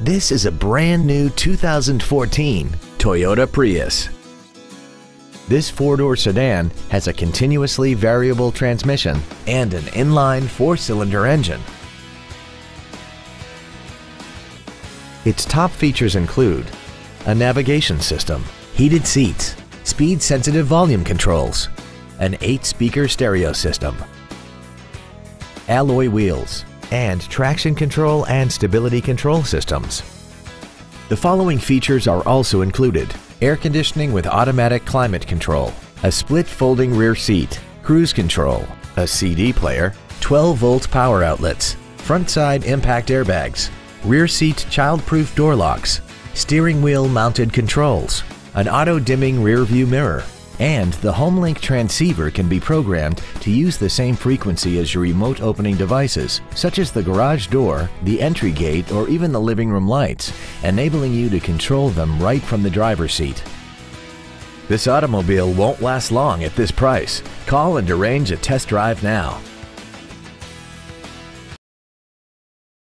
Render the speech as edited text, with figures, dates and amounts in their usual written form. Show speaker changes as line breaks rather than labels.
This is a brand new 2014 Toyota Prius. This four-door sedan has a continuously variable transmission and an inline four-cylinder engine. Its top features include a navigation system, heated seats, speed-sensitive volume controls, an 8-speaker stereo system, alloy wheels, and traction control and stability control systems. The following features are also included: air conditioning with automatic climate control, a split folding rear seat, cruise control, a CD player, 12-volt power outlets, front side impact airbags, rear seat child-proof door locks, steering wheel mounted controls, an auto-dimming rear view mirror, and the HomeLink transceiver can be programmed to use the same frequency as your remote opening devices, such as the garage door, the entry gate, or even the living room lights, enabling you to control them right from the driver's seat. This automobile won't last long at this price. Call and arrange a test drive now.